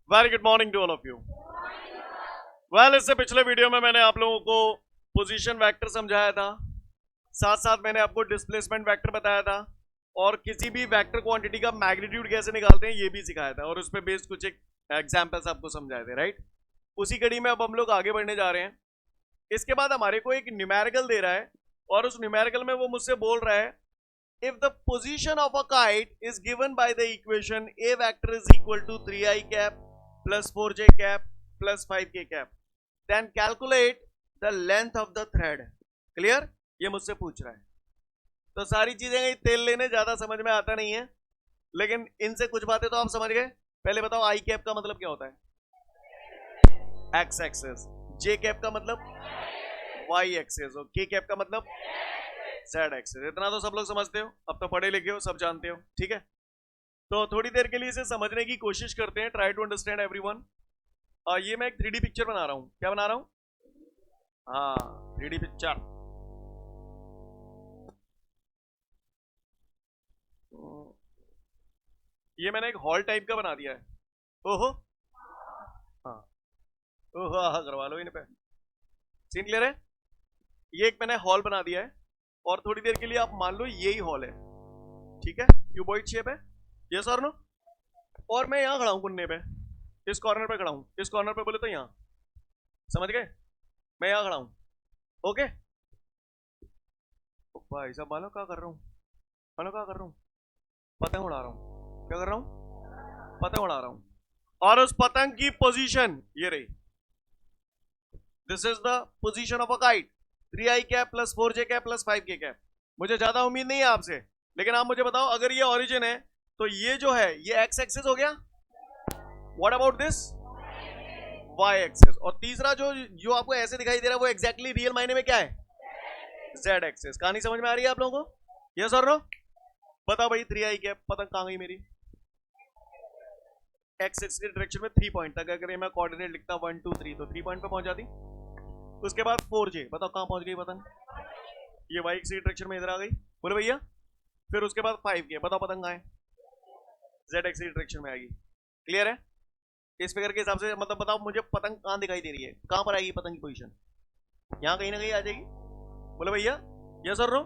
Very good morning to all of you. Well, इससे पिछले video में मैंने आप लोगों को पोजीशन वेक्टर समझाया था, साथ साथ मैंने आपको डिस्प्लेसमेंट वेक्टर बताया था और किसी भी वेक्टर क्वांटिटी का मैग्नीट्यूड कैसे निकालते हैं ये भी सिखाया था और उस पर बेस्ड कुछ एक एग्जाम्पल्स आपको समझाए थे, राइट। उसी कड़ी में अब हम लोग आगे बढ़ने जा रहे हैं। इसके बाद हमारे को एक न्यूमेरिकल दे रहा है और उस न्यूमेरिकल में वो मुझसे बोल रहा है, if the position of a kite is given by the equation a vector is equal to 3i cap plus 4j cap plus 5k cap, then calculate the length of the thread. Clear? ये मुझसे पूछ रहा है। तो सारी चीजें तेल लेने ज्यादा समझ में आता नहीं है, लेकिन इनसे कुछ बातें तो आप समझ गए। पहले बताओ आई कैप का मतलब क्या होता है? X access. जे कैप का मतलब वाई एक्सेस और के कैप का मतलब जेड एक्सेस। इतना तो सब लोग समझते हो, अब तो पढ़े लिखे हो, सब जानते हो, ठीक है। तो थोड़ी देर के लिए इसे समझने की कोशिश करते हैं। Try to understand everyone. ये मैं एक 3D पिक्चर बना रहा हूं। क्या बना रहा हूं? हाँ, 3D पिक्चर। ये मैंने एक हॉल टाइप का बना दिया है। ओहो, हाँ, ओहो, हाँ करवा लो इन पे। सीन क्लियर है? ये एक मैंने हॉल बना दिया है और थोड़ी देर के लिए आप मान लो यही हॉल है, ठीक है। क्यूबॉइड शेप है, यस और नो। और मैं यहां खड़ा हूं कुन्ने पे, इस कॉर्नर पे खड़ा हूं। इस कॉर्नर पे बोले तो यहां, समझ गए? मैं यहां खड़ा हूं, ओके। भाई साहब मानो क्या कर रहा हूं, मानो क्या कर रहा हूं, पतंग उड़ा रहा हूं। क्या कर रहा हूं? पतंग उड़ा रहा हूं। और उस पतंग की पोजीशन ये रही। This is the position of a kite, 3i cap plus 4j cap plus 5k cap. मुझे ज्यादा उम्मीद नहीं है आपसे, लेकिन आप मुझे बताओ, अगर ये ओरिजिन है तो ये जो है ये एक्स एक्सिस हो गया। What about this? Y axis. और तीसरा जो जो आपको ऐसे दिखाई दे रहा है वो एग्जैक्टली रियल मायने में क्या है? Z axis. कहानी समझ में आ रही है आप लोगों को? यस और नो? बताओ भाई, 3i कैप पतंग कहां गई मेरी? एक्स एक्सिस के डायरेक्शन में 3 पॉइंट तक। अगर मैं कोऑर्डिनेट लिखता 1 2 3 तो 3 पॉइंट पे पहुंच जाती। उसके बाद 4j, बताओ कहां पहुंच गई पतंग? ये वाई एक्सिस डायरेक्शन में इधर आ गई, बोले भैया। फिर उसके बाद 5k, बताओ पतंग कहां है? जेड एक्सिस डायरेक्शन में आएगी। क्लियर है? इस फिगर के हिसाब से मतलब बताओ मुझे पतंग कहां दिखाई दे रही है, कहां पर आएगी पतंग की पोजीशन? यहां कहीं ना कहीं आ जाएगी, बोले भैया। यस और नो?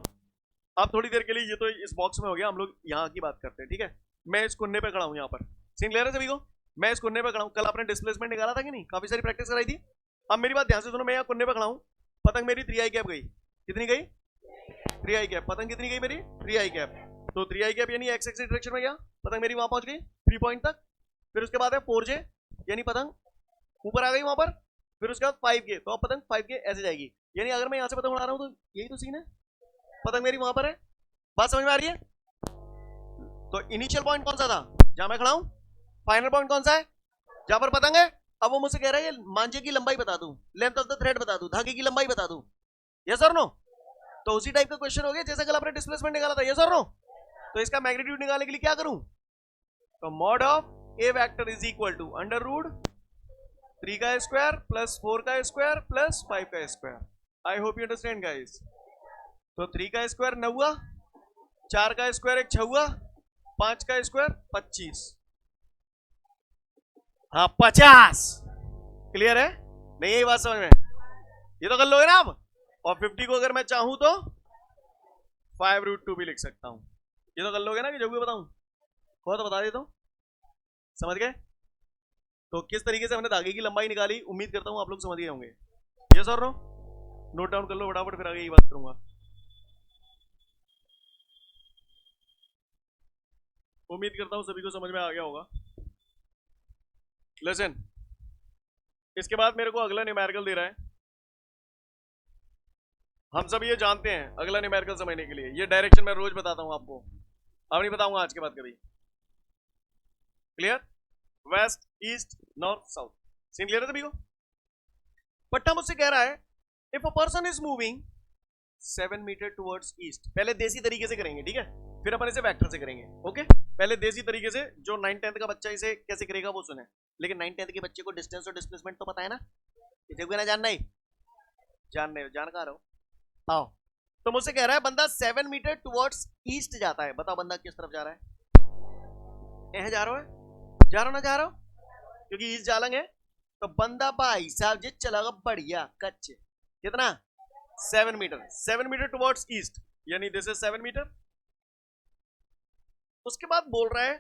अब थोड़ी देर के लिए ये तो इस बॉक्स में हो गया, हम लोग यहाँ की बात करते हैं, ठीक है। मैं इस कुन्ने पे खड़ा हूँ यहाँ पर। सीन क्लियर है सभी को? मैं इस कुन्ने पे खड़ा हूँ। कल आपने डिस्प्लेसमेंट निकाला था कि नहीं? काफी सारी प्रैक्टिस कराई थी। अब मेरी बात ध्यान से सुनो, मैं यहाँ कुन्ने पे खड़ा हूँ, पतंग मेरी 3i कैप गई। कितनी गई? 3i cap. पतंग कितनी गई मेरी? 3i cap. तो 3i कैप यानी एक्स एक्सिस डायरेक्शन में गया, पतंग मेरी वहां पहुंच गई 3 पॉइंट तक। फिर उसके बाद है 4j, यानी पतंग ऊपर आ गई वहां पर। फिर उसके बाद 5k, तो अब पतंग 5k ऐसे जाएगी। यानी अगर मैं यहाँ से पतंग उड़ा रहा हूँ तो यही तो सीन है, पतंग मेरी वहां पर है। बात समझ में आ रही है? तो इनिशियल पॉइंट कौन सा था जहां मैं खड़ा हूं? फाइनल पॉइंट कौन सा है? जहां पर पतंग है। अब वो मुझसे कह रहा है ये मांझे की लंबाई बता दूं, लेंथ ऑफ द थ्रेड बता दूं, धागे की लंबाई बता दूं। यस और नो? तो उसी टाइप का क्वेश्चन हो गया जैसे कल आपने डिस्प्लेसमेंट निकाला था। यस और नो? तो इसका मैग्नीट्यूड निकालने के लिए क्या करूं? तो mod of a vector is equal to under root 3 का स्क्वायर प्लस 4 का स्क्वायर प्लस 5 का square. I hope you understand guys. तो 3 का स्क्वायर 9 हुआ, 4 का स्क्वायर एक 6 हुआ, 5 का स्क्वायर 25। हाँ 50। क्लियर है? नहीं यही बात समझ में? ये तो कर लोगे ना आप। और 50 को अगर मैं चाहूं तो 5√2 भी लिख सकता हूं। ये तो कर लोगे ना कि जो भी बताऊं वो तो बता देता हूं। समझ गए? तो किस तरीके से हमने धागे की लंबाई निकाली, उम्मीद करता हूं आप लोग समझ गए होंगे। यस और नो? नोट डाउन कर लो फटाफट, फिर आगे यही बात करूंगा। उम्मीद करता हूं सभी को समझ में आ गया होगा। लेसन, इसके बाद मेरे को अगला न्यूमेरिकल दे रहा है। हम सब ये जानते हैं अगला न्यूमेरिकल समझने के लिए ये डायरेक्शन मैं रोज बताता हूं आपको, अब नहीं बताऊंगा आज के बाद कभी। Clear? West east north south. Scene clear है सभी को? पट्टा मुझसे कह रहा है if a person is moving 7 metre towards east. पहले देसी तरीके से करेंगे, ठीक है, फिर अपन इसे वेक्टर से करेंगे। ओके, पहले देसी तरीके से, जो 9th-10th का बच्चा इसे कैसे करेगा वो सुने। लेकिन 9th-10th के बच्चे को डिस्टेंस और डिस्प्लेसमेंट तो पता है ना? इसे ना जानना ही जानने जानकार हो। आओ, तो मुझसे कह रहा है बंदा 7 मीटर टुवर्ड्स ईस्ट जाता है। बताओ बंदा किस तरफ जा रहा है? जा रहा हो ना? जा रहा हो? क्योंकि ईस्ट जालंग है, तो बंदा भाई साहब जी चला गया बढ़िया कच्चे, कितना 7 मीटर, 7 मीटर टुवर्ड्स ईस्ट, यानी दिस इज 7 मीटर। उसके बाद बोल रहा है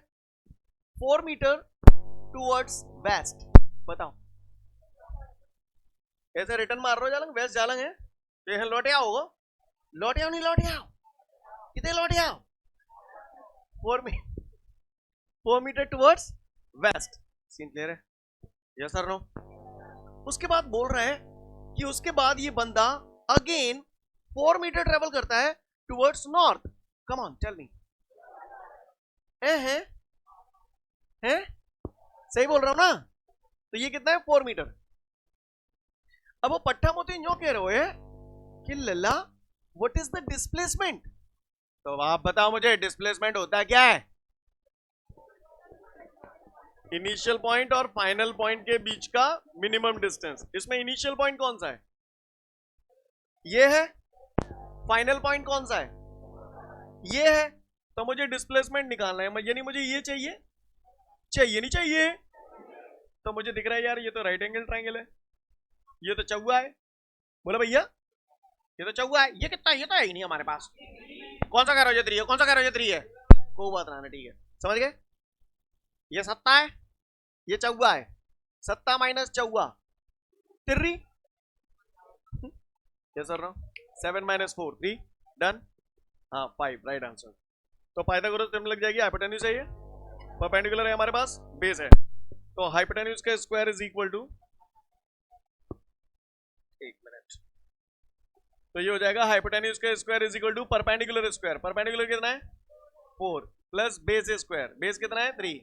4 मीटर टुवर्ड्स वेस्ट। बताओ ऐसे रिटर्न मार रहे हो जालंग, वेस्ट जालंग है तो यहां लौटे आओ, लौटे आओ नहीं लौटे आओ, कितने लौटे आओ 4 metre towards west. Scene clear है? Yes sir no? उसके बाद बोल रहा है कि उसके बाद ये बंदा अगेन 4 मीटर ट्रेवल करता है towards north. Come on tell me, है सही बोल रहा हूं ना? तो ये कितना है 4 मीटर। अब वो पट्टा मोती यूं कह रहे हो कि लल्ला व्हाट इज द डिस्प्लेसमेंट। तो आप बताओ मुझे डिस्प्लेसमेंट होता क्या है? इनिशियल पॉइंट और फाइनल पॉइंट के बीच का मिनिमम डिस्टेंस। इसमें इनिशियल पॉइंट कौन सा है? ये है। फाइनल पॉइंट कौन सा है? ये है। तो मुझे डिस्प्लेसमेंट निकालना है, यानी मुझे ये चाहिए, चाहिए नहीं चाहिए? तो मुझे दिख रहा है यार ये तो राइट एंगल ट्राइंगल है, ये तो चौवा है। बोला भैया ये तो चौवा है, ये कितना है? ये तो है ही नहीं हमारे पास। कौन सा कह रहे हो? ये 3 है। कौन सा कह रहे हो? ये 3 है। कोई बात ना, ठीक है समझ गए। ये 7 है, ये चौवा है, 7 माइनस चौवा 3। ये सर ना 7 माइनस 4 3 डन। हाँ 5 राइट आंसर। तो पाइथागोरस थ्योरम लग जाएगी। हाइपोटेन्यूज है, ये परपेंडिकुलर है हमारे पास, बेस है, तो हाइपोटेन्यूज का स्क्वायर इज इक्वल टू, एक मिनट, तो ये हो जाएगा हाइपोटेन्यूज का square is equal to perpendicular square. Perpendicular कितना है 4 प्लस बेस स्क्वायर, बेस कितना है 3,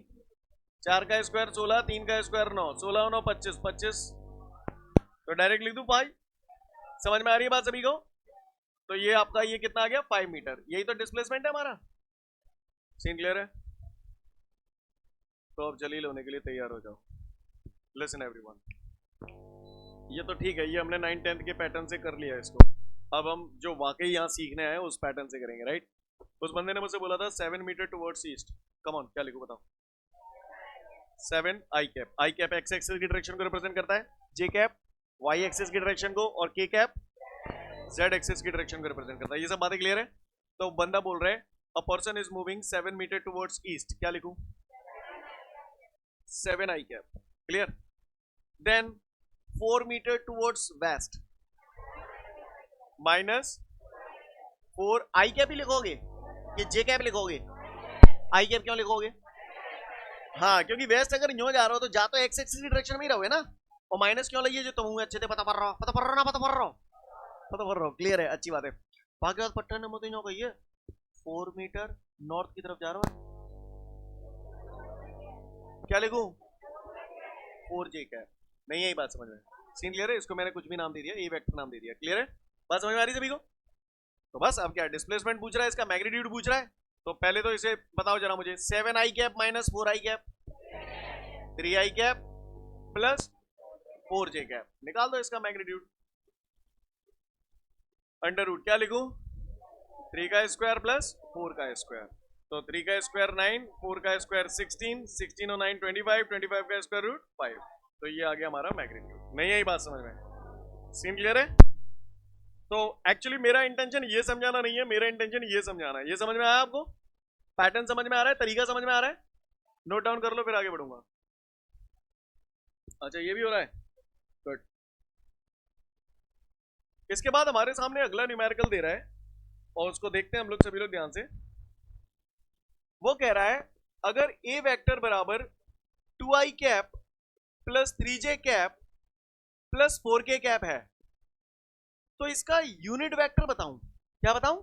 4 का स्क्वायर 16, 3 का स्क्वायर 9, 16 9 25 25, तो डायरेक्ट लिख दूं 5। समझ में आ रही है बात सभी को? तो ये आपका ये कितना आ गया 5 मीटर। यही तो डिस्प्लेसमेंट है हमारा। सीन क्लियर है? तो अब जलील होने के लिए तैयार हो जाओ। लिसन एवरीवन, ये तो ठीक है, ये हमने 9 10th के पैटर्न से कर लिया इसको। अब हम जो वाकई यहाँ सीखने आए उस पैटर्न से करेंगे, राइट? उस बंदे ने मुझसे बोला था 7 metre towards east. Come on, क्या लिखूं बताओ? 7 I cap. I cap X axis की डायरेक्शन को रिप्रेजेंट करता है, जे कैप वाई एक्सिस की डायरेक्शन को, और के कैप जेड एक्सिस की डायरेक्शन को रिप्रेजेंट करता है। ये सब बातें क्लियर है? तो बंदा बोल रहा है a person is moving 7 metre towards east. क्या लिखूं? 7 I cap. Clear? Then 4 metre towards west minus 4 I cap ही लिखोगे कि जे कैप लिखोगे? आई कैप क्यों लिखोगे? हाँ क्योंकि वेस्ट अगर यूं जा रहा हो तो जा तो एक्स एक्सिस की डायरेक्शन में ही रहोगे ना, और माइनस क्यों लगी? जो तुम अच्छे थे पता पड़ रहा हो, पता पड़ रहा हो ना, पता पड़ रहा हो, पता पड़ रहा हो। क्लियर है? अच्छी बात है। बाकी बात पट्टा ने मुझे यूं कही है 4 मीटर नॉर्थ की तरफ जा रहा है। क्या लिखूं? 4 जे कैप। नहीं यही बात समझ में? सीन क्लियर है? इसको मैंने कुछ भी नाम दे दिया, ए वेक्टर नाम दे दिया। क्लियर है? बात समझ में आ रही सभी को? तो बस अब क्या डिस्प्लेसमेंट पूछ रहा है, इसका मैग्नीट्यूड पूछ रहा है। तो पहले तो इसे बताओ जरा मुझे, 7 I cap minus 4 I cap 3 I cap plus 4 J cap, निकाल दो इसका मैग्नीट्यूड। अंडर रूट क्या लिखूं? 3 का स्क्वायर प्लस 4 का स्क्वायर, तो 3 का स्क्वायर 9, 4 का स्क्वायर 16, 16 और 9 25, 25 का स्क्वायर रूट 5। तो ये आ गया हमारा मैग्नीट्यूड। नहीं यही बात समझ में? सीन क्लियर है? तो एक्चुअली मेरा इंटेंशन ये समझाना नहीं है, मेरा इंटेंशन ये समझाना है। ये समझ में आया आपको? पैटर्न समझ में आ रहा है? तरीका समझ में आ रहा है? नोट डाउन कर लो फिर आगे बढ़ूंगा। अच्छा ये भी हो रहा है, गुड। इसके बाद हमारे सामने अगला न्यूमेरिकल दे रहा है, और उसको देखते हैं हम लोग सभी लोग ध्यान से। वो कह रहा है अगर ए वेक्टर बराबर 2i cap plus 3j cap plus 4k cap है तो इसका यूनिट वेक्टर बताऊं। क्या बताऊं?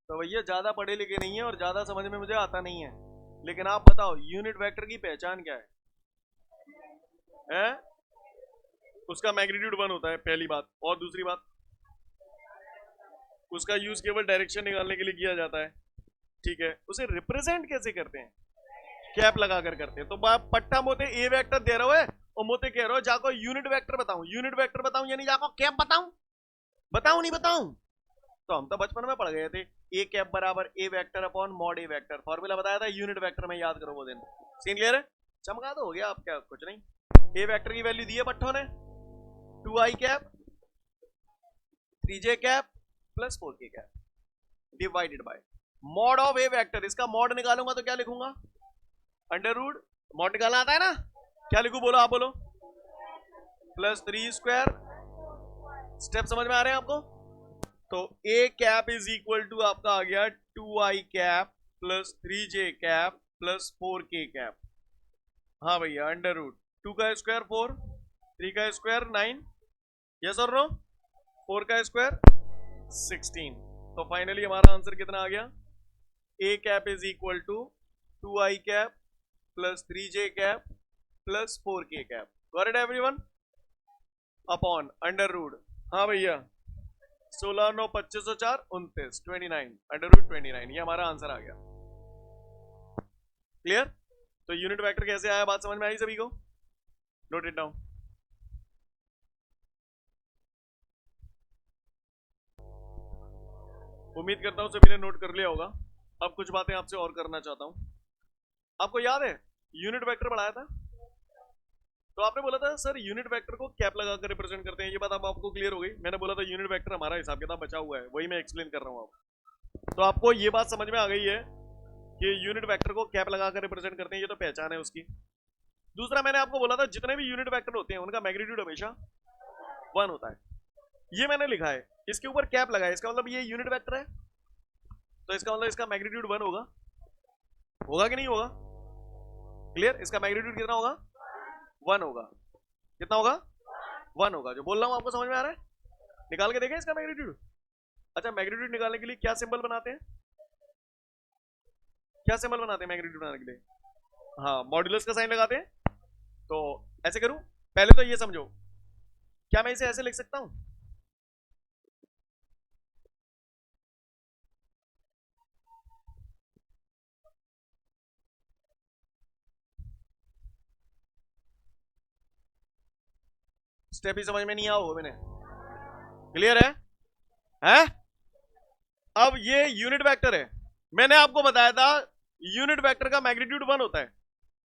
तो भैया ज्यादा पढ़े लिखे नहीं है और ज्यादा समझ में मुझे आता नहीं है, लेकिन आप बताओ यूनिट वेक्टर की पहचान क्या है? उसका मैग्नीट्यूड 1 होता है, पहली बात। और दूसरी बात, उसका यूज केवल डायरेक्शन निकालने के लिए किया जाता है, ठीक है? उसे रिप्रेजेंट कैसे करते हैं? कैप लगाकर करते हैं। तो पट्टा मोते ए वेक्टर दे रहा है और मोते कह रहा हो जाको यूनिट वेक्टर बताऊं। यूनिट वेक्टर बताऊं यानी जाको कैप बताऊं? बताऊं नहीं बताऊं? तो हम तो बचपन में पढ़ गए थे, ए कैप बराबर ए vector upon mod A vector. Formula बताया था यूनिट वेक्टर में, याद करो वो दिन। सीन क्लियर है? चमका दो, हो गया। आप क्या, कुछ नहीं। ए वेक्टर की वैल्यू दी है पट्ठों ने, 2i cap 3j cap plus 4k cap divided by mod of a vector. इसका मॉड निकालूंगा तो क्या लिखूंगा, अंडर रूट, मॉड निकालना आता है ना, क्या लिखूं, बोलो आप बोलो, प्लस 3 स्क्वायर। स्टेप समझ में आ रहे हैं आपको? तो ए कैप इज इक्वल टू आपका आ गया 2i cap plus 3j cap plus 4k cap. हाँ भैया, अंडर रूट 2 का स्क्वायर 4, 3 का स्क्वायर 9, यस और नो, 4 का स्क्वायर 16। तो फाइनली हमारा आंसर कितना आ गया, A cap is equal to 2i cap plus 3j cap plus 4k cap. Got it everyone? Upon under root, हाँ भैया, 16 9 25 4 29 29 अंडर रूट 29, ये हमारा आंसर आ गया। क्लियर? तो यूनिट वेक्टर कैसे आया, बात समझ में आई सभी को? Note it down. उम्मीद करता हूं सभी ने नोट कर लिया होगा। अब कुछ बातें आपसे और करना चाहता हूं। आपको याद है यूनिट वेक्टर पढ़ाया था, तो आपने बोला था सर यूनिट वेक्टर को कैप लगाकर रिप्रेजेंट करते हैं। ये बात अब आपको क्लियर हो गई? मैंने बोला था यूनिट वेक्टर हमारा हिसाब किताब बचा हुआ है, वही मैं एक्सप्लेन कर रहा हूं आप। तो आपको ये बात समझ में आ गई है कि यूनिट वेक्टर को कैप लगाकर रिप्रेजेंट करते हैं, ये तो पहचान है उसकी। दूसरा, मैंने आपको बोला था जितने भी यूनिट वेक्टर होते हैं उनका मैग्नीट्यूड हमेशा 1 होता है। ये मैंने लिखा है, इसके ऊपर कैप लगा है, इसका मतलब ये यूनिट वेक्टर है, तो इसका मतलब इसका मैग्नीट्यूड 1 होगा। होगा कि नहीं होगा? क्लियर? इसका मैग्नीट्यूड कितना होगा? 1 होगा। कितना होगा? 1 होगा। जो बोल रहा हूं आपको समझ में आ रहा है? निकाल के देखें इसका मैग्नीट्यूड। अच्छा, मैग्नीट्यूड निकालने के लिए क्या सिंबल बनाते हैं, क्या सिंबल बनाते हैं मैग्नीट्यूड बनाने के लिए? हाँ, मॉड्यूलस का साइन लगाते हैं। तो ऐसे करूं, पहले तो ये समझो, क्या मैं इसे ऐसे लिख सकता हूं, स्टेप ही समझ में नहीं आओ मैंने। क्लियर है? हैं? अब ये यूनिट वेक्टर है, मैंने आपको बताया था यूनिट वेक्टर का मैग्नीट्यूड 1 होता है।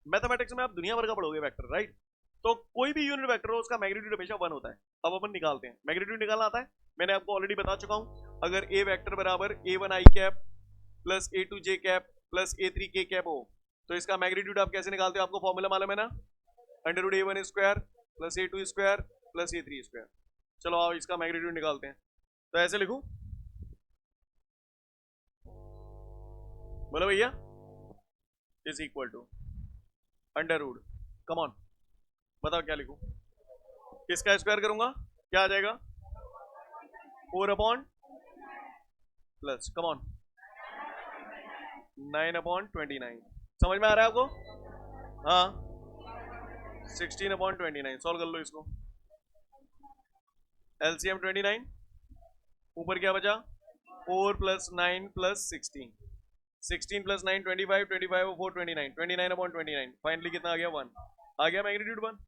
मैथमेटिक्स में आप दुनिया भर का पढ़ोगे वेक्टर, राइट? तो कोई भी यूनिट वेक्टर हो उसका मैग्नीट्यूड हमेशा 1 होता है। अब अपन निकालते हैं, मैग्नीट्यूड निकालना आता है, मैंने आपको ऑलरेडी बता चुका हूं। अगर ए वेक्टर बराबर a1i cap plus a2j cap plus a3k cap हो तो इसका मैग्नीट्यूड आप कैसे निकालते हो, आपको फॉर्मूला मालूम है ना, under root a1 square plus a2 square plus a3 square. चलो आओ इसका मैग्नीट्यूड निकालते हैं। तो ऐसे लिखूं, बोलो भैया, is equal to under root, come on बताओ क्या लिखूं, इसका स्क्वायर करूंगा क्या आ जाएगा, 4 upon plus come on 9 upon 29। समझ में आ रहा है आपको? हाँ, 16 अपॉन 29। सॉल्व कर लो इसको, एलसीएम 29, ऊपर क्या बचा, 4 प्लस 9 प्लस 16, 16 प्लस 9 25, 25 और 4 29, 29 अपॉन 29। फाइनली कितना आ गया, 1 आ गया, मैग्नीट्यूड 1।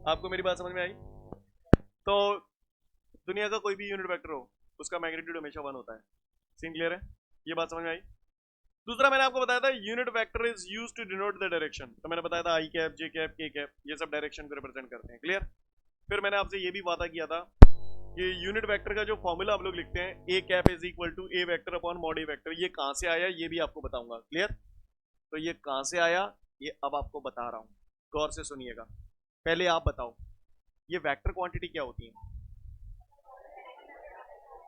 आपको मेरी बात समझ में आई? तो दुनिया का कोई भी यूनिट वेक्टर हो उसका मैग्नीट्यूड हमेशा 1 होता है। सीन क्लियर है? ये बात समझ में आई? दूसरा, मैंने आपको बताया था unit vector is used to denote the direction. तो मैंने बताया था I cap, J cap, K cap, ये सब डायरेक्शन को रिप्रेजेंट करते हैं। क्लियर? फिर मैंने आपसे ये भी वादा किया था कि यूनिट वेक्टर का जो फॉर्मूला आप लोग लिखते हैं, A cap is equal to A vector upon mod A vector, ये कहां से आया ये भी आपको बताऊंगा। क्लियर? तो ये कहां से आया ये अब आपको बता रहा हूं, गौर से सुनिएगा। पहले आप बताओ ये वेक्टर क्वांटिटी क्या होती है,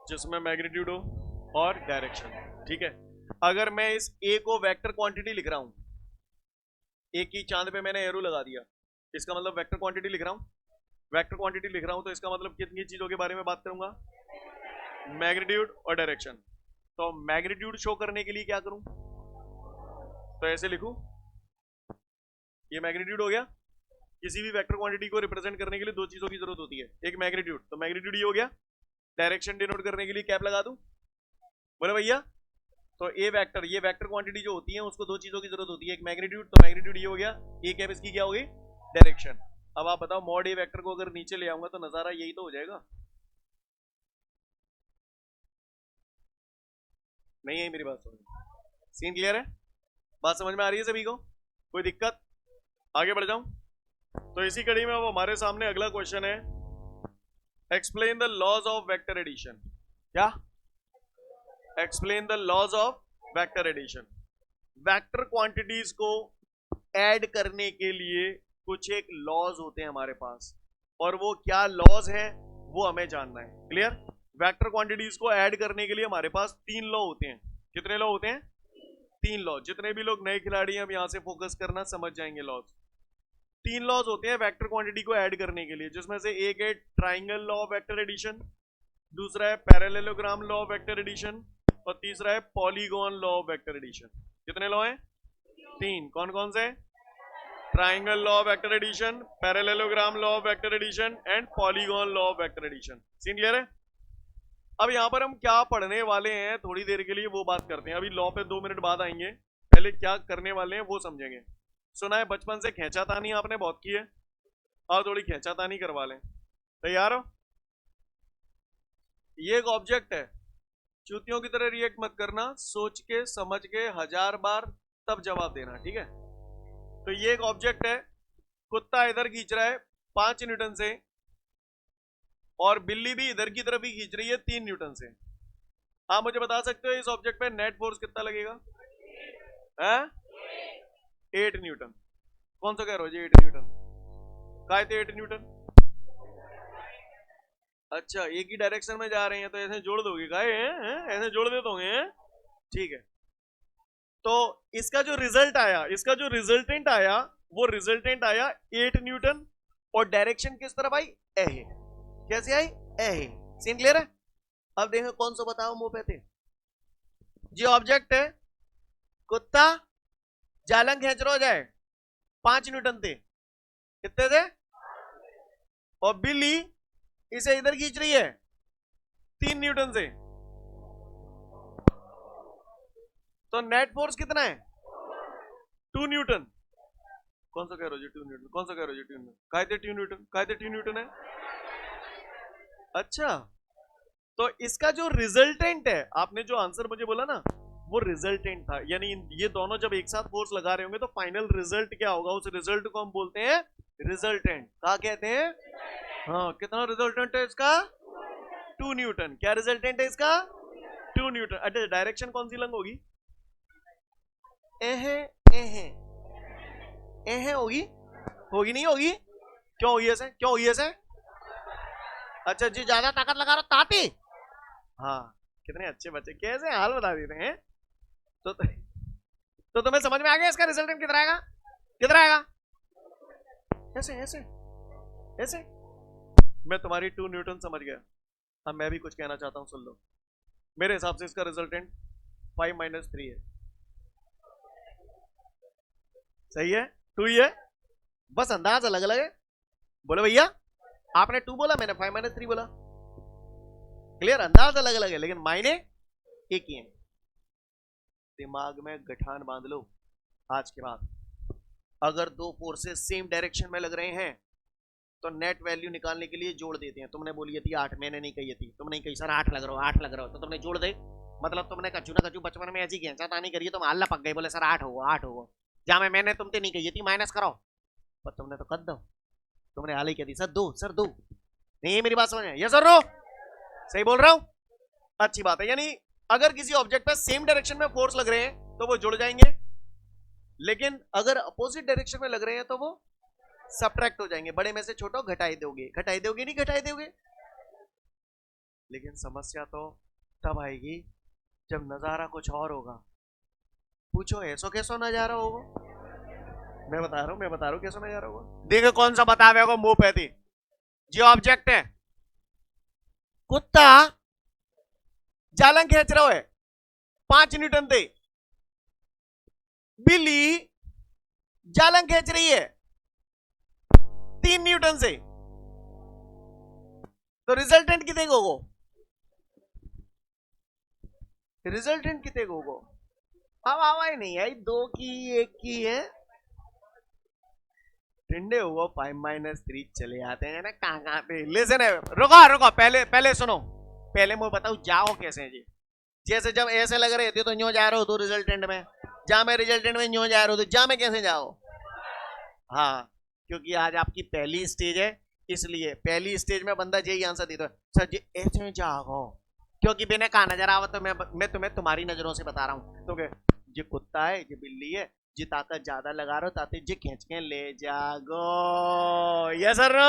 जिसमें मैग्नीट्यूड हो और डायरेक्शन। ठीक है, अगर मैं इस ए को वेक्टर क्वांटिटी लिख रहा हूं, ए की चांद पे मैंने एरो लगा दिया, इसका मतलब वेक्टर क्वांटिटी लिख रहा हूं। वेक्टर क्वांटिटी लिख रहा हूं तो इसका मतलब कितनी चीजों के बारे में बात करूंगा, मैग्नीट्यूड और डायरेक्शन। तो मैग्नीट्यूड शो करने के लिए क्या करूं, तो ऐसे लिखूं, ये मैग्नीट्यूड हो गया। किसी भी वेक्टर क्वांटिटी को रिप्रेजेंट करने के लिए दो चीजों की जरूरत होती है, एक मैग्नीट्यूड, तो मैग्नीट्यूड ये हो गया। डायरेक्शन डिनोट करने के लिए कैप लगा दूं, बोले भैया। तो ए वेक्टर, ये वेक्टर क्वांटिटी जो होती है उसको दो चीजों की जरूरत होती है, एक मैग्नीट्यूड, तो मैग्नीट्यूड ये हो गया, ए कैप इसकी क्या होगी, डायरेक्शन। अब आप बताओ मॉड ए वेक्टर को अगर नीचे ले आऊंगा तो नजारा यही तो हो जाएगा। नहीं है मेरी बात समझ, सीन क्लियर है? बात समझ में आ रही है सभी को? कोई दिक्कत? आगे बढ़ जाऊं? तो इसी कड़ी में अब हमारे सामने अगला क्वेश्चन है, explain the laws of vector addition. क्या? Explain the laws of vector addition. Vector quantities को ऐड करने के लिए कुछ एक लॉज होते हैं हमारे पास, और वो क्या लॉज है वो हमें जानना है। क्लियर? वेक्टर क्वांटिटीज को ऐड करने के लिए हमारे पास 3 लॉ होते हैं। कितने लॉ होते हैं? 3 लॉ। जितने भी लोग नए खिलाड़ी हैं अब यहां से फोकस करना, समझ जाएंगे लॉज। 3 लॉज होते हैं वेक्टर क्वांटिटी को ऐड करने के लिए, जिसमें से एक है triangle law of vector addition, दूसरा है parallelogram law of vector addition, और तीसरा है polygon law of vector addition. कितने लॉ हैं? 3। कौन कौन से? Triangle law of vector addition, parallelogram law of vector addition and polygon law of vector addition. Scene clear है? अब यहां पर हम क्या पढ़ने वाले हैं थोड़ी देर के लिए वो बात करते हैं। अभी लॉ पे 2 मिनट बाद आएंगे, पहले क्या करने वाले हैं वो समझेंगे। सुना है बचपन से खींचातानी आपने बहुत की है, और थोड़ी खींचातानी करवा लें। तैयार हो? ये एक ऑब्जेक्ट है, चूतियों की तरह रिएक्ट मत करना, सोच के समझ के 1000 बार तब जवाब देना, ठीक है? तो ये एक ऑब्जेक्ट है, कुत्ता इधर खींच रहा है 5 न्यूटन से, और बिल्ली भी इधर की तरफ ही खींच रही है 3 न्यूटन से। आप मुझे बता सकते हो इस ऑब्जेक्ट पे नेट फोर्स कितना लगेगा? है 8 न्यूटन। कौन सा कह रहे हो जी? 8 न्यूटन। काय थे 8 न्यूटन? अच्छा, एक ही डायरेक्शन में जा रहे हैं तो ऐसे जोड़ दोगे? काय हैं? ऐसे जोड़ देते होंगे? ठीक है। तो इसका जो रिजल्ट आया, इसका जो रिजल्टेंट आया, वो रिजल्टेंट आया 8 न्यूटन, और डायरेक्शन किस तरफ आई? ए है। कैसे आई? ए है। सीन क्लियर है? अब देखो कौन सा बताओ मुंह पे थे जी। ऑब्जेक्ट है, कुत्ता जालंग खींच रहा हो जाए 5 न्यूटन थे, कितने थे? और बिल्ली इसे इधर खींच रही है 3 न्यूटन से, तो नेट फोर्स कितना है? 2 न्यूटन। कौन सा कह रहे हो जी? 2 न्यूटन। कौन सा कह रहे हो जी? 2 न्यूटन। काय थे 2 न्यूटन? काय थे 2 न्यूटन है? अच्छा, तो इसका जो रिजल्टेंट है, आपने जो आंसर मुझे बोला ना, वो रिजल्टेंट था। यानी ये दोनों जब एक साथ फोर्स लगा रहे होंगे तो फाइनल रिजल्ट क्या होगा? उस रिजल्ट को हम बोलते हैं रिजल्टेंट। क्या कहते हैं? हाँ, कितना रिजल्टेंट है इसका? 2 न्यूटन। क्या रिजल्टेंट है इसका? 2 न्यूटन। अच्छा, डायरेक्शन कौन सी लंग होगी? एहे एहे एहे होगी? होगी नहीं होगी? क्यों होगी ऐसे? क्यों होगी ऐसे? अच्छा जी, ज्यादा ताकत लगा रहा ताती। हाँ, कितने अच्छे बच्चे, कैसे हाल बता देते हैं। तो तुम्हें समझ में आ गया इसका रिजल्टेंट कितना आएगा? कितना आएगा? ऐसे ऐसे ऐसे। मैं तुम्हारी 2 न्यूटन समझ गया। अब मैं भी कुछ कहना चाहता हूं, सुन लो। मेरे हिसाब से इसका रिजल्टेंट 5 - 3 है। सही है? 2 ही है, बस अंदाज अलग अलग है। बोलो भैया, आपने 2 बोला, मैंने 5 - 3 बोला। क्लियर? अंदाज अलग अलग है लेकिन मायने एक ही है। दिमाग में गठान बांध लो आज के बाद। अगर 2 फोर्सेस सेम डायरेक्शन में लग रहे हैं तो नेट वैल्यू निकालने के लिए जोड़ देते हैं। तुमने बोली थी 8, मैंने नहीं कही थी। तुमने कही सर 8 लग रहा हो, 8 लग रहा हो, तो तुमने जोड़ दे। मतलब तुमने कच्चू ना कच्चू बचपन में ऐसी खींचा नहीं करी, तुम हल्ला पक गए, बोले सर 8 होगा 8 होगा। जहां मैंने तुमसे नहीं कही थी माइनस करो, पर तुमने तो कर दो। तुमने हाल ही कह दी सर 2 सर 2। नहीं, मेरी बात समझ में? यस और नो? सही बोल रहा हूं? अच्छी बात है। यानी अगर किसी ऑब्जेक्ट पर सेम डायरेक्शन में फोर्स लग रहे हैं तो वो जुड़ जाएंगे, लेकिन अगर अपोजिट डायरेक्शन में लग रहे हैं तो वो सब्ट्रैक्ट हो जाएंगे। बड़े में से छोटा घटाई दोगे, घटाई दोगे नहीं घटाई दोगे। लेकिन समस्या तो तब आएगी जब नजारा कुछ और होगा। पूछो ऐसो कैसो नजारा होगा? मैं बता रहा हूं कैसा नजारा होगा। देखो कौन सा बतावे को मुंह पे थी जी। ऑब्जेक्ट है, कुत्ता जालंग खींच रहा है 5 न्यूटन थे, बिल्ली जालंग खींच रही है 3 न्यूटन से, तो रिजल्टेंट कितने को होगा? रिजल्टेंट कितने को होगा? अब आवाज नहीं आई, 2 की 1 की है। ठंडे हुआ 5 - 3 चले आते हैं ना कहां पे। लिसन है, रुको रुको, पहले सुनो। पहले मुझे बताओ जाओ कैसे जी। जैसे जब ऐसे लग रहे थे तो न्यू जा रहे हो तो रिजल्टेंट में, जा मैं रिजल्टेंट में न्यू जा रहे हो तो जा मैं कैसे जाओ? हाँ, क्योंकि आज आपकी पहली स्टेज है, इसलिए पहली स्टेज में बंदा यही आंसर देता है, सर जी ऐसे जागो, क्योंकि मैंने कहा नजर आवा तो मैं तुम्हें तुम्हारी नजरों से बता रहा हूँ, तो ये कुत्ता है, ये बिल्ली है, जी ताकत ज्यादा लगा रहा हो ताकि जी खींच के ले जागो। यस सर,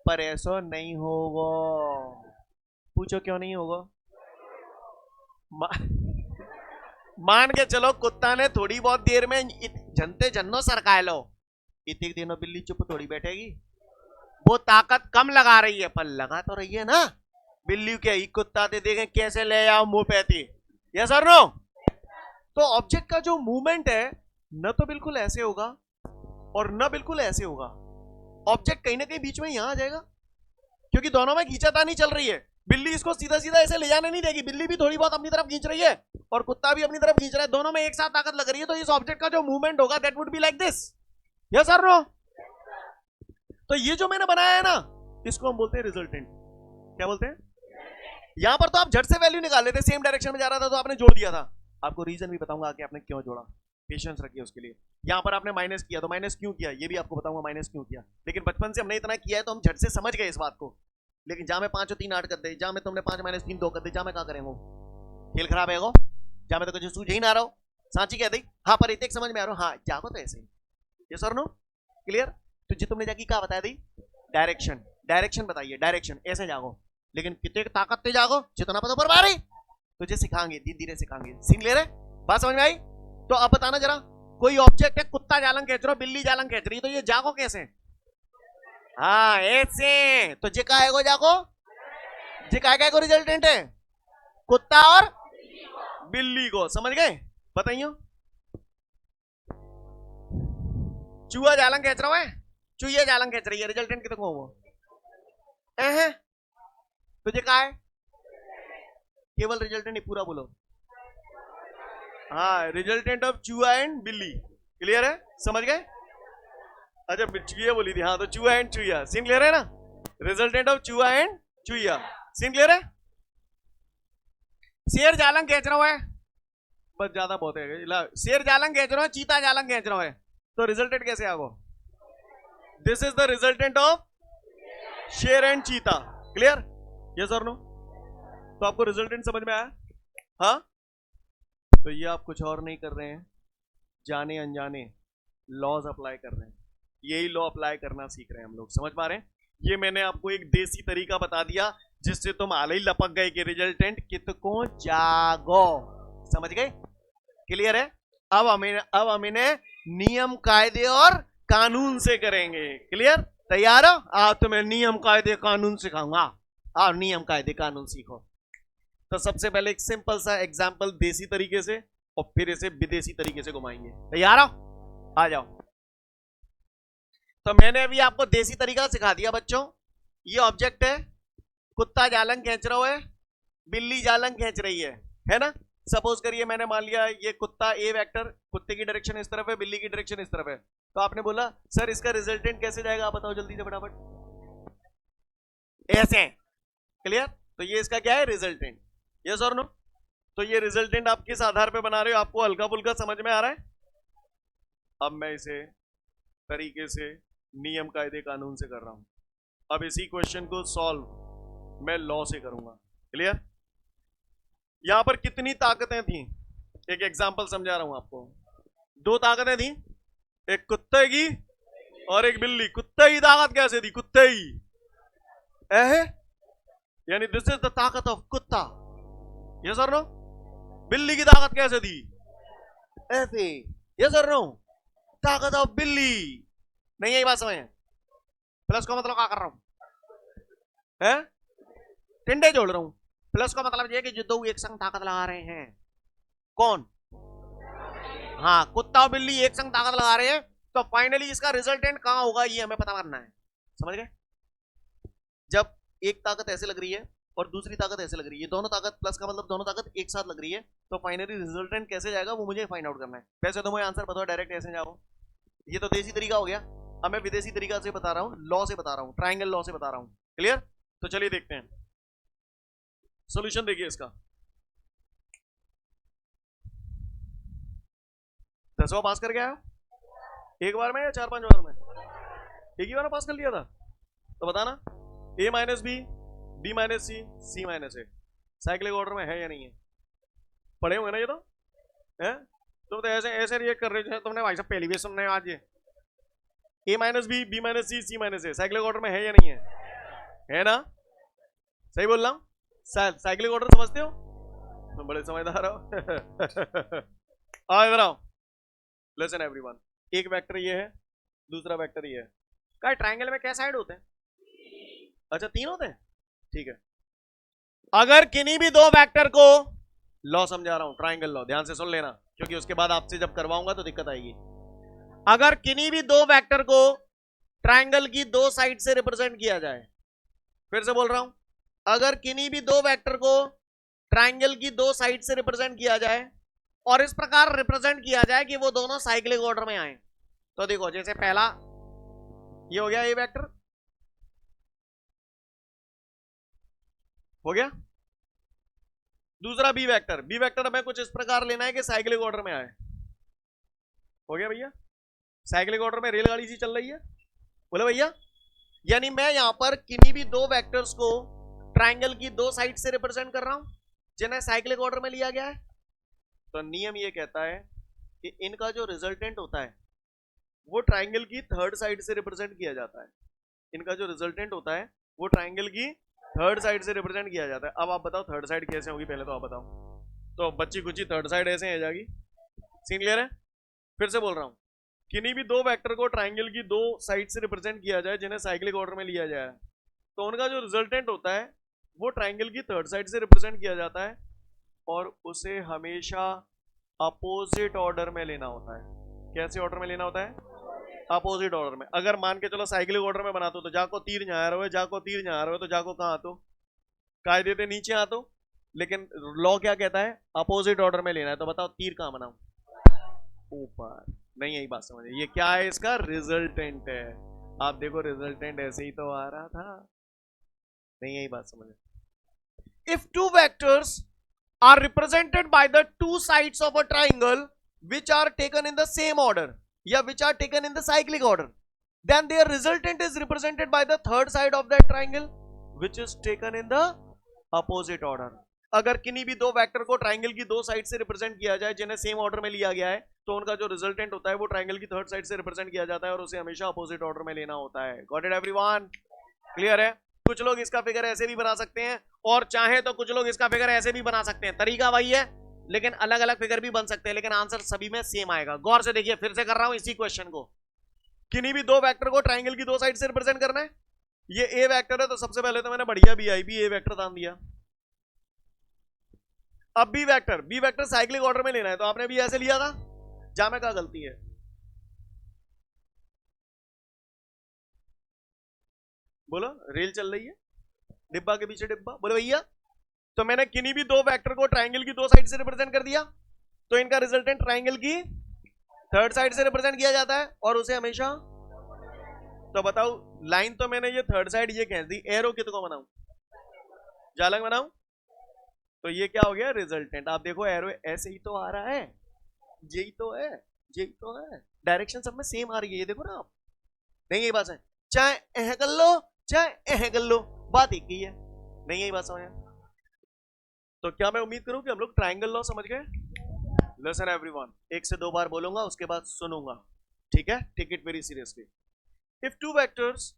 पर ऐसा नहीं होगा। पूछो क्यों नहीं होगा? मा, मान के चलो कुत्ता ने थोड़ी बहुत देर में जनते जन्नो सरकाए लो, इतने दिनों बिल्ली चुप थोड़ी बैठेगी, वो ताकत कम लगा रही है पर लगा तो रही है ना। बिल्ली के ही कुत्ता ते देखें कैसे ले आओ मुंह पे थी। यस और नो? तो ऑब्जेक्ट का जो मूवमेंट है न तो बिल्कुल ऐसे होगा और न बिल्कुल ऐसे होगा, ऑब्जेक्ट कहीं ना कहीं बीच में यहां आ जाएगा, क्योंकि दोनों में खींचातानी चल रही है। बिल्ली इसको सीधा सीधा ऐसे ले जाने नहीं देगी, बिल्ली भी थोड़ी बहुत अपनी तरफ खींच रही है और कुत्ता भी अपनी तरफ खींच रहा है, दोनों में एक साथ ताकत लग रही है, तो इस ऑब्जेक्ट का जो मूवमेंट होगा that would be like this. Yes और नो? तो ये जो मैंने बनाया है ना, इसको हम बोलते हैं रिजल्टेंट। क्या बोलते हैं? यहां पर तो आप झट से वैल्यू निकाल लेते, सेम डायरेक्शन में जा रहा था तो आपने जोड़ दिया था, आपको रीजन भी बताऊंगा कि आपने क्यों जोड़ा, पेशेंस रखिए उसके लिए। यहां पर आपने माइनस किया तो माइनस क्यों किया ये भी आपको बताऊंगा, माइनस क्यों किया, लेकिन बचपन से हमने इतना किया है तो हम झट से समझ गए इस बात को। लेकिन जहां मैं 5 और 3 8 कर दे, जहां में तुमने 5 माइनस 3 2 कर दे, जहां में क्या करेंगे, खेल खराब है, जहां में तो कुछ सूझ ही ना रहा हो, सांची कह दी हाँ पर इतने समझ में आ रहा हो, हाँ जागो तो ऐसे। ये सर नो क्लियर? तो जी तुमने जाके क्या बताया दी, डायरेक्शन, डायरेक्शन बताइए, डायरेक्शन ऐसे जागो, लेकिन कितने ताकत से जागो जितना पता पर मारी, तुझे सिखाएंगे धीरे धीरे सिखाएंगे। सिंह ले रहे, बात समझ में आई? तो अब बताना जरा, कोई ऑब्जेक्ट है, कुत्ता जालंग खींच रहा, बिल्ली जालंग खींच रही, तो ये जागो कैसे? हाँ ऐसे, तो जे का है जागो, जे का को रिजल्टेंट है कुत्ता और बिल्ली को, समझ गए? बताइए, चूहा जालंग खींच रहा है, चूहिया जालंग खींच रही है, रिजल्टेंट कितने को वो तुझे कहा है, केवल रिजल्टेंट नहीं पूरा बोलो। हाँ, रिजल्टेंट ऑफ चूहा एंड बिल्ली, क्लियर है? समझ गए? अच्छा चूहिया बोली थी, हाँ तो चूहा एंड चूहिया, सीन क्लियर है ना? रिजल्टेंट ऑफ चूहा एंड चूहिया, सीन क्लियर है? शेर जालंग खींच रहा है, बस ज्यादा बहुत है, शेर जालंग खींच रहा है, चीता जालंग खींच रहा है, तो रिजल्टेंट कैसे आगो? This is the resultant of शेर एंड चीता, क्लियर? यस और नो? तो आपको रिजल्टेंट समझ में आया? हाँ, तो ये आप कुछ और नहीं कर रहे हैं, जाने अनजाने लॉज अप्लाई कर रहे हैं, यही लॉ अप्लाई करना सीख रहे हैं हम लोग, समझ पा रहे हैं? ये मैंने आपको एक देसी तरीका बता दिया जिससे तुम आले ही लपक गए कि रिजल्टेंट कितको जागो, समझ गए? क्लियर है? अब हम इन्हें नियम कायदे और कानून से करेंगे, क्लियर? तैयार हो? आओ तुम्हें नियम कायदे कानून सिखाऊंगा, आओ नियम कायदे कानून सीखो। तो सबसे पहले एक सिंपल सा एग्जांपल देसी तरीके से और फिर इसे विदेशी तरीके से घुमाएंगे, तैयार हो? आ जाओ। तो मैंने अभी आपको देसी तरीका सिखा दिया बच्चों, ये ऑब्जेक्ट है, कुत्ता जालंग खींच रहा है, बिल्ली जालंग खींच रही है ना? सपोज करिए मैंने मान लिया ये कुत्ता ए वेक्टर, कुत्ते की डायरेक्शन इस तरफ है, बिल्ली की डायरेक्शन इस तरफ है, तो आपने बोला सर इसका रिजल्टेंट कैसे जाएगा, आप बताओ जल्दी से फटाफट। ऐसे, क्लियर? तो ये इसका क्या है, रिजल्टेंट। यस और नो? तो ये रिजल्टेंट आप किस आधार पे बना रहे हो, आपको हल्का फुल्का समझ में आ रहा है? अब मैं इसे तरीके से नियम कायदे कानून से कर रहा हूं, अब इसी क्वेश्चन को सॉल्व मैं लॉ से करूंगा, क्लियर? यहां पर कितनी ताकतें थी, एक एग्जांपल समझा रहा हूं आपको। 2 ताकतें थी, एक कुत्ते की और एक बिल्ली। कुत्ते की ताकत कैसे थी, कुत्ते की यानी दिस इज द ताकत ऑफ कुत्ता, यस और नो? बिल्ली की ताकत कैसे थी, ऐसे, यस और नो? ताकत ऑफ बिल्ली, नहीं यही बात समझ? प्लस का मतलब क्या कर रहा हूं, है टिंडे जोड़ रहा हूं, प्लस का मतलब ये कि जो दो एक संग ताकत लगा रहे हैं, कौन? हाँ, कुत्ता और बिल्ली एक संग ताकत लगा रहे हैं, तो फाइनली इसका रिजल्टेंट कहां होगा ये हमें पता करना है, समझ गए? जब एक ताकत ऐसे लग रही है और दूसरी ताकत ऐसे लग रही है, दोनों ताकत प्लस का मतलब दोनों ताकत एक साथ लग रही है, तो फाइनली रिजल्टेंट कैसे जाएगा वो मुझे फाइंड आउट करना है। वैसे तो मुझे आंसर पता है, डायरेक्ट ऐसे जाओ, ये तो देसी तरीका हो गया, अब मैं विदेशी तरीका से बता रहा हूं, लॉ से बता रहा हूं, ट्राइंगल लॉ से बता रहा हूं, क्लियर? तो चलिए देखते हैं सॉल्यूशन, देखिए इसका 10वां पास कर गया, एक बार में या 4-5 बार में? एक ही बार में पास कर लिया था? तो बताना, a minus B, b minus C, c minus A cyclic order में है या नहीं है? पढ़े होंगे ना ये तो है? तुम तो ऐसे ऐसे रिएक्ट कर रहे हो तुमने भाई साहब पहली भी सुनने आज ये a minus B minus C, c minus A cyclic order में है या नहीं है? है ना? सही बोल रहा हूँ? साइक्लिक ऑर्डर समझते हो? तुम बड़े समझदार हो। इधर आओ, लिसन एवरीवन। एक वेक्टर ये है, दूसरा वेक्टर ये है। क्या ट्रायंगल में क्या साइड होते हैं? अच्छा 3 होते हैं, ठीक है। अगर किन्हीं भी दो वेक्टर को, लॉ समझा रहा हूं, ट्रायंगल लॉ, ध्यान से सुन लेना क्योंकि उसके बाद आपसे जब करवाऊंगा तो दिक्कत आएगी। अगर किन्हीं भी दो वेक्टर को ट्रायंगल की दो साइड से रिप्रेजेंट किया जाए, फिर से बोल रहा हूं, अगर किन्हीं भी दो वेक्टर को ट्रायंगल की दो साइड से रिप्रेजेंट किया जाए और इस प्रकार रिप्रेजेंट किया जाए कि वो दोनों साइक्लिक ऑर्डर में आए, तो देखो जैसे पहला ये हो गया ए वेक्टर, हो गया। दूसरा बी वेक्टर हमें कुछ इस प्रकार लेना है कि साइक्लिक ऑर्डर में आए, हो गया भैया। साइक्लिक ऑर्डर में रेलगाड़ी सी चल रही है, बोले भैया। यानी मैं यहां पर किन्हीं भी दो वेक्टर्स को ट्रायंगल की दो साइड से रिप्रेजेंट कर रहा हूं जिन्हें साइक्लिक ऑर्डर में लिया गया है। तो नियम ये कहता है कि इनका जो रिजल्टेंट होता है वो ट्रायंगल की थर्ड साइड से रिप्रेजेंट किया जाता है। इनका जो रिजल्टेंट होता है वो ट्रायंगल की थर्ड साइड से रिप्रेजेंट किया जाता है। अब आप बताओ थर्ड साइड कैसे होगी, पहले तो आप बताओ। तो बच्ची कुची थर्ड साइड ऐसे आ जाएगी। सीन क्लियर है? फिर से बोल रहा हूं, किन्हीं भी दो वेक्टर को ट्रायंगल की दो साइड से रिप्रेजेंट किया जाए जिन्हें साइक्लिक ऑर्डर में लिया जाए, तो उनका जो रिजल्टेंट होता है वो ट्रायंगल की थर्ड साइड से रिप्रेजेंट किया जाता है और उसे हमेशा अपोजिट ऑर्डर में लेना होता है। कैसे ऑर्डर में लेना होता है? अपोजिट ऑर्डर में। अगर मान के चलो साइक्लिक ऑर्डर में बनाते हो तो जाको तीर यहाँ रहो, जाको तीर यहाँ रहो, तो जाको कहाँ आतो? कायदे से नीचे आतो। लेकिन लॉ क्या कहता है? अपोजिट ऑर्डर में लेना है। तो बताओ तीर कहाँ बनाऊं? ऊपर। नहीं, यही बात समझे। ये क्या है? इसका रिजल्टेंट है। आप देखो रिजल्टेंट ऐसे ही तो आ रहा था। नहीं, यही बात समझे। If two vectors are represented by the two sides of a triangle which are taken in the same order या which are taken in the cyclic order, then their resultant is represented by the third side of that triangle which is taken in the opposite order। अगर किन्हीं भी दो vector को triangle की दो side से represent किया जाए जिन्हें सेम ऑर्डर में लिया गया है, तो उनका जो रिजल्टेंट होता है वो ट्राइंगल की थर्ड साइड से रिप्रेजेंट किया जाता है और उसे हमेशा अपोजिट ऑर्डर में लेना होता है। Got it everyone? क्लियर है? कुछ लोग इसका फिगर ऐसे भी बना सकते हैं और चाहे तो कुछ लोग इसका फिगर ऐसे भी बना सकते हैं। तरीका वही है लेकिन अलग अलग फिगर भी बन सकते हैं, लेकिन आंसर सभी में सेम आएगा। गौर से देखिए, फिर से कर रहा हूं इसी क्वेश्चन को। किन्हीं भी दो वेक्टर को ट्राइंगल की दो साइड से रिप्रेजेंट करना है। ये ए वेक्टर है तो सबसे पहले तो मैंने बढ़िया बी ए वेक्टर दान दिया। अब बी वेक्टर साइक्लिक ऑर्डर में लेना है, तो आपने भी ऐसे लिया था। जा में क्या गलती है? बोलो, रेल चल रही है, डिब्बा के पीछे डिब्बा। बोले भैया, तो मैंने किन्हीं भी दो वेक्टर को ट्राइंगल की दो साइड से रिप्रेजेंट कर दिया, तो इनका रिजल्टेंट ट्राइंगल की थर्ड साइड से रिप्रेजेंट किया जाता है और उसे हमेशा। तो बताओ, लाइन तो मैंने ये थर्ड साइड ये कह दी, एरो कितको बनाऊं? जालंग बनाऊं? तो ये क्या हो गया? रिजल्टेंट। आप देखो एरो ऐसे ही तो आ रहा है, यही तो है, यही तो है, डायरेक्शन सब में सेम आ रही है। ये देखो ना आप। नहीं, यही बात है। चाहे एह कर लो चाहे एह कर लो, बात एक ही है। नहीं, यही बात समझ? तो क्या मैं उम्मीद करूं कि हम लोग ट्राइंगल लॉ समझ गए? लिसन एवरीवन, एक से दो बार बोलूंगा उसके बाद सुनूंगा, ठीक है? Take it very seriously. If two vectors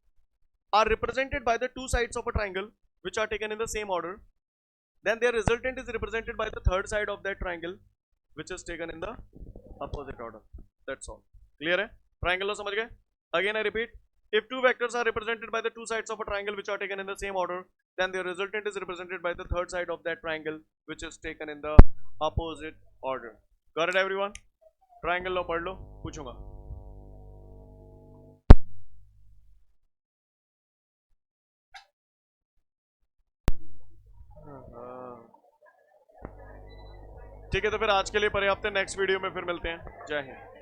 are represented by the two sides of a triangle which are taken in the same order, then their resultant is represented by the third side of that triangle which is taken in the opposite order. That's all. Clear है? Triangle समझ गए? Again I repeat, if two vectors are represented by the two sides of a triangle which are taken in the same order, then their resultant is represented by the third side of that triangle which is taken in the opposite order. Got it everyone? Triangle law पढ़ लो, पूछूंगा। ठीक है, तो फिर आज के लिए पर्याप्त है। नेक्स्ट वीडियो में फिर मिलते हैं। जय हिंद।